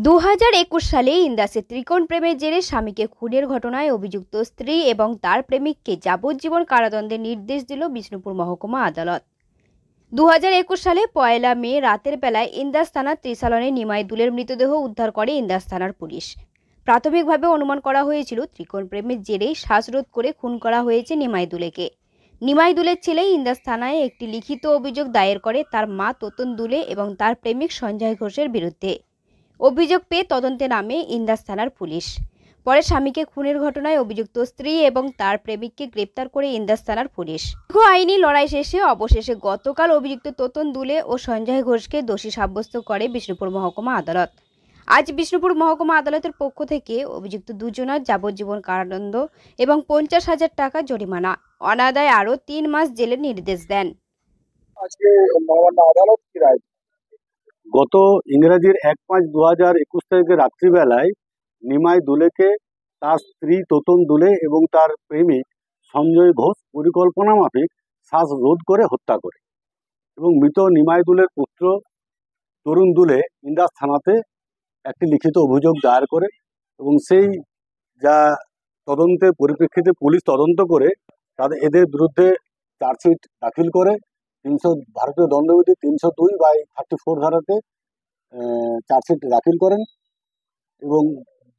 2021 সালে ইন্দাসে ত্রিকোণ প্রেমের জেরে স্বামীকে খুনের ঘটনায় অভিযুক্ত স্ত্রী এবং তার প্রেমিককে যাবজ্জীবন কারাদণ্ডের নির্দেশ দিল বিষ্ণুপুর মহকুমা আদালত। 2021 সালে 1 মে রাতের বেলায় ইন্দাস থানার ত্রিসালনে নিমাই দুলের মৃতদেহ উদ্ধার করে ইন্দাস থানার পুলিশ। প্রাথমিকভাবে অনুমান করা হয়েছিল ত্রিকোণ প্রেমের জেরেই শ্বাসরোধ করে খুন করা হয়েছে নিমাই দুলেকে। নিমাই দুলের ছেলে ইন্দাস থানায় একটি লিখিত অভিযোগ দায়ের করে তার মা তোতন দুলে এবং তার প্রেমিক সঞ্জয় ঘোষের বিরুদ্ধে। অভিযোগ পেয়ে তদন্তে নামে ইন্দাস থানার পুলিশ। পরে স্বামীকে খুনের ঘটনায় অভিযুক্ত স্ত্রী এবং তার প্রেমিককে গ্রেপ্তার করে ইন্দাস থানার পুলিশ। দীর্ঘ আইনি লড়াই শেষে অবশেষে গতকাল অভিযুক্ত তোতন দুলে ও সঞ্জয় ঘোষকে দোষী সাব্যস্ত করে বিষ্ণুপুর মহকুমা আদালত। আজ বিষ্ণুপুর মহকুমা আদালতের পক্ষ থেকে অভিযুক্ত দুজনের যাবজ্জীবন কারাদণ্ড এবং 50,000 টাকা জরিমানা, অনাদায়ে আরও 3 মাস জেলের নির্দেশ দেন। আজকে মহামান্য আদালত কি রায়? গত ইংরেজির 1/5/2021 তারিখে রাত্রিবেলায় নিমাই দুলেকে তার স্ত্রী তোতন দুলে এবং তার প্রেমিক সঞ্জয় ঘোষ পরিকল্পনা মাফিক শ্বাসরোধ করে হত্যা করে এবং মৃত নিমাই দুলের পুত্র তরুণ দুলে ইন্দাস থানাতে একটি লিখিত অভিযোগ দায়ের করে এবং সেই যা তদন্তের পরিপ্রেক্ষিতে পুলিশ তদন্ত করে এদের বিরুদ্ধে চার্জশিট দাখিল করে ভারতীয় দণ্ডবিধি 302/34 ধারাতে চার্জশিট দাখিল করেন এবং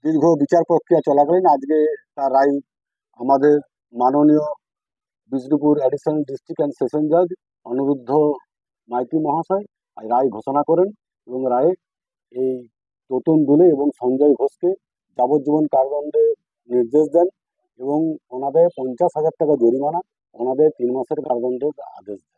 দীর্ঘ বিচার প্রক্রিয়া চলাকালীন আজকে তার রায় আমাদের মাননীয় Bishnupur additional district and session জাজ অনিরুদ্ধ মাইতি মহাশয় রায় ঘোষণা করেন এবং রায়ে এই তোতন দুলে এবং সঞ্জয় ঘোষকে যাবজ্জীবন কারাদণ্ডের নির্দেশ দেন এবং ওনাদের 50,000 টাকা জরিমানা, ওনাদের 3 মাসের কারাদণ্ডের আদেশ দেন।